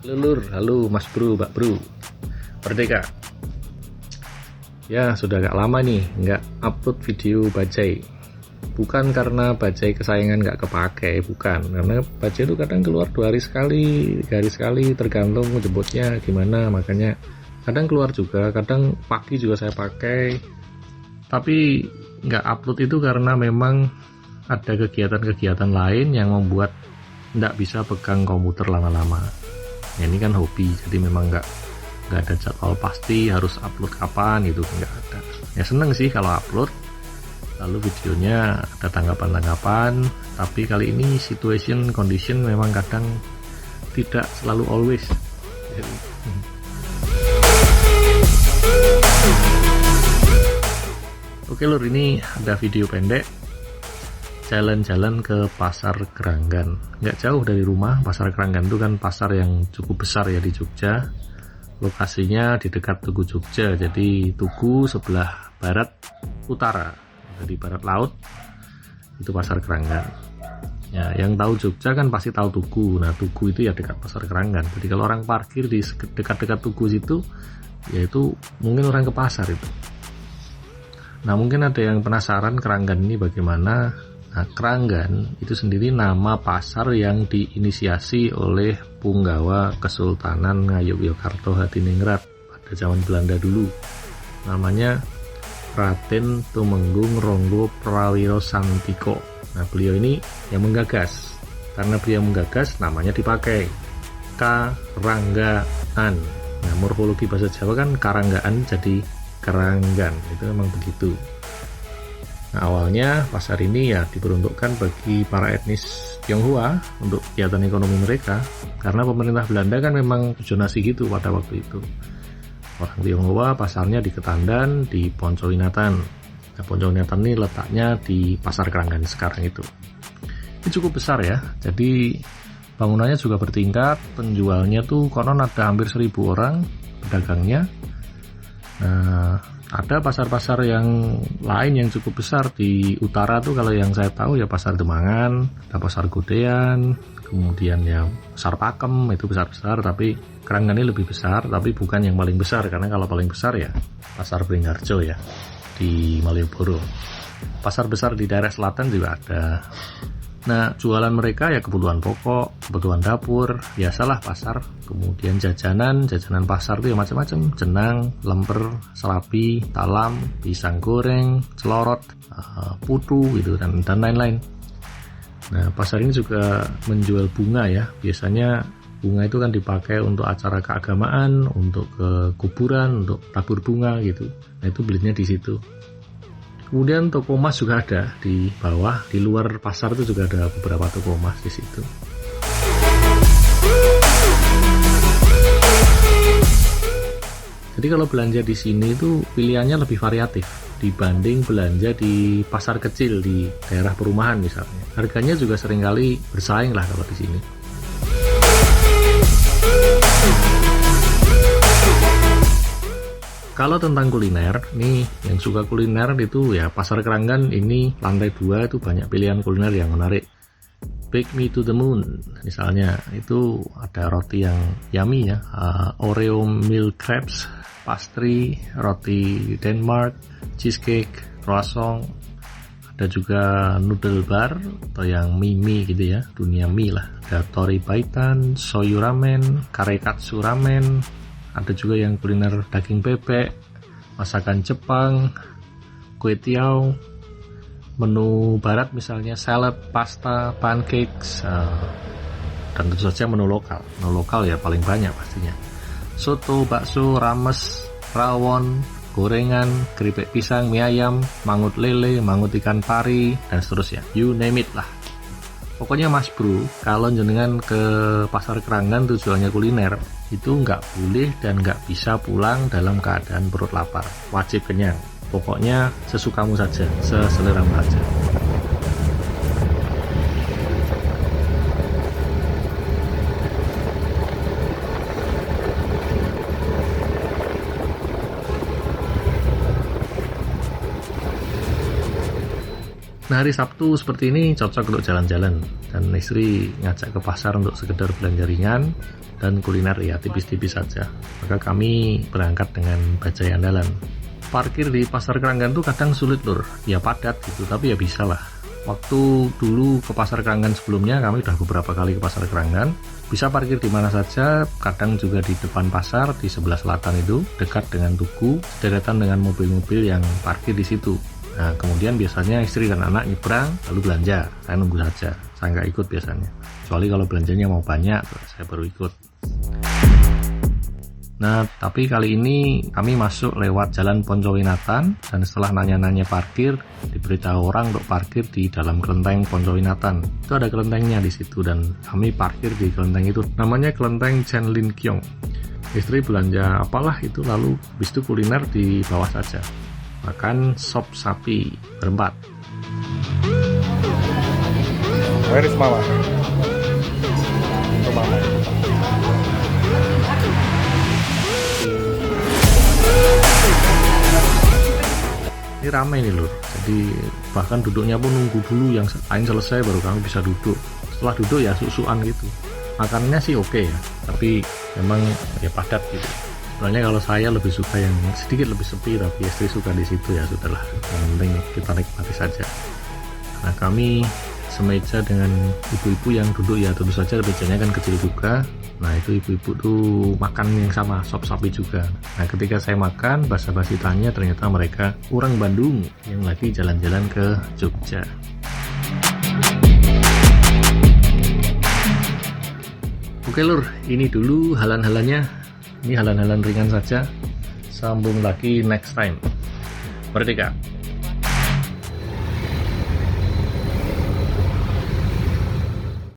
Lulur, halo Mas Bro, Mbak Bro, Merdeka. Ya sudah agak lama nih nggak upload video bajai. Bukan karena bajai kesayangan nggak kepakai, bukan. Karena bajai itu kadang keluar 2 hari sekali, 3 hari sekali, tergantung jemputnya gimana. Makanya kadang keluar juga, kadang pagi juga saya pakai. Tapi nggak upload itu karena memang ada kegiatan-kegiatan lain yang membuat nggak bisa pegang komputer lama-lama. Ya, ini kan hobi, jadi memang nggak ada jadwal pasti harus upload kapan, itu nggak ada. Ya seneng sih kalau upload, lalu videonya ada tanggapan-tanggapan, tapi kali ini situation condition memang kadang tidak selalu always. Oke lur, ini ada video pendek jalan-jalan ke Pasar Keranggan. Nggak jauh dari rumah. Pasar Keranggan itu kan pasar yang cukup besar ya di Jogja. Lokasinya di dekat Tugu Jogja, jadi Tugu sebelah barat utara, jadi barat laut itu Pasar Keranggan. Ya, yang tahu Jogja kan pasti tahu Tugu. Nah, Tugu itu ya dekat Pasar Keranggan. Jadi kalau orang parkir di dekat-dekat Tugu situ, yaitu mungkin orang ke pasar itu. Nah, mungkin ada yang penasaran Keranggan ini bagaimana. Nah, Keranggan itu sendiri nama pasar yang diinisiasi oleh Punggawa Kesultanan Ngayogyakarta Hadiningrat pada zaman Belanda dulu. Namanya Raden Tumenggung Ronggo Prawiro Santiko. Nah, beliau ini yang menggagas. Karena beliau menggagas, namanya dipakai Karanggaan. Nah, morfologi bahasa Jawa kan Karanggaan jadi Keranggan. Itu memang begitu. Nah, awalnya pasar ini ya diperuntukkan bagi para etnis Tionghoa untuk kegiatan ekonomi mereka, karena pemerintah Belanda kan memang zonasi gitu pada waktu itu. Orang Tionghoa pasarnya di Ketandan, di Poncowinatan. Nah, Poncowinatan ini letaknya di Pasar Keranggan sekarang itu. Ini cukup besar ya, jadi bangunannya juga bertingkat, penjualnya tuh konon ada hampir 1.000 orang pedagangnya. Nah, ada pasar-pasar yang lain yang cukup besar di utara tuh, kalau yang saya tahu ya Pasar Demangan, ada Pasar Godean, kemudian ya Pasar Pakem, itu besar-besar, tapi Keranggan ini lebih besar, tapi bukan yang paling besar, karena kalau paling besar ya Pasar Beringharjo ya di Malioboro. Pasar besar di daerah selatan juga ada. Nah, jualan mereka ya kebutuhan pokok, kebutuhan dapur, biasalah pasar. Kemudian jajanan pasar itu ya macam-macam, jenang, lemper, serabi, talam, pisang goreng, celorot, putu gitu dan lain-lain. Nah, pasar ini juga menjual bunga ya. Biasanya bunga itu kan dipakai untuk acara keagamaan, untuk ke kuburan, untuk tabur bunga gitu. Nah, itu belinya di situ. Kemudian toko emas juga ada di bawah, di luar pasar itu juga ada beberapa toko emas di situ. Jadi kalau belanja di sini itu pilihannya lebih variatif dibanding belanja di pasar kecil di daerah perumahan misalnya. Harganya juga seringkali bersaing lah kalau di sini. Kalau tentang kuliner, nih yang suka kuliner itu ya Pasar Keranggan ini lantai 2 itu banyak pilihan kuliner yang menarik. Bake Me to the Moon misalnya, itu ada roti yang yummy ya, Oreo Milk Crepes, pastry, roti Denmark, cheesecake, croissant, ada juga noodle bar atau yang mie gitu ya, dunia mie lah. Ada tori baitan, soyu ramen, karekatsu ramen. Ada juga yang kuliner daging bebek, masakan Jepang, kue tiaw, menu barat misalnya salad, pasta, pancakes, dan tentu saja menu lokal. Menu lokal ya paling banyak pastinya. Soto, bakso, rames, rawon, gorengan, keripik pisang, mie ayam, mangut lele, mangut ikan pari, dan seterusnya. You name it lah. Pokoknya Mas Bro, kalau jenengan ke Pasar Keranggan tujuannya kuliner, itu nggak boleh dan nggak bisa pulang dalam keadaan perut lapar. Wajib kenyang. Pokoknya sesukamu saja, seseleramu saja. Nah, hari Sabtu seperti ini cocok untuk jalan-jalan, dan istri ngajak ke pasar untuk sekedar belanja ringan dan kuliner ya tipis-tipis saja. Maka kami berangkat dengan bajai andalan. Parkir di Pasar Keranggan tuh kadang sulit lur, ya padat gitu, tapi ya bisa lah. Waktu dulu ke Pasar Keranggan sebelumnya, kami udah beberapa kali ke Pasar Keranggan, bisa parkir di mana saja, kadang juga di depan pasar, di sebelah selatan itu, dekat dengan tugu, deretan dengan mobil-mobil yang parkir di situ. Nah, kemudian biasanya istri dan anak nyebrang, lalu belanja. Saya nunggu saja, saya nggak ikut biasanya. Kecuali kalau belanjanya mau banyak, saya baru ikut. Nah, tapi kali ini kami masuk lewat Jalan Poncowinatan, dan setelah nanya-nanya parkir, diberitahu orang untuk parkir di dalam kelenteng Poncowinatan. Itu ada kelentengnya di situ, dan kami parkir di kelenteng itu. Namanya kelenteng Chen Lin Kiong. Istri belanja apalah itu, lalu habis itu kuliner di bawah saja. Makan sop sapi berempat. Where is Mama? Itu Mama. Ini ramai nih lur, jadi bahkan duduknya pun nunggu dulu yang lain selesai baru kami bisa duduk. Setelah duduk ya susuan gitu. Makannya sih oke ya, tapi memang ya padat gitu. Sebenarnya kalau saya lebih suka yang sedikit lebih sepi, tapi istri suka di situ ya sudahlah. Yang penting kita nikmati saja. Nah, kami semeja dengan ibu-ibu yang duduk ya tentu saja mejanya kan kecil juga. Nah, itu ibu-ibu tuh makan yang sama, sop sapi juga. Nah, ketika saya makan, basa-basi tanya, ternyata mereka orang Bandung yang lagi jalan-jalan ke Jogja. Oke lur, ini dulu halan-halannya. Ini halan-halan ringan saja. Sambung lagi next time. Merdeka!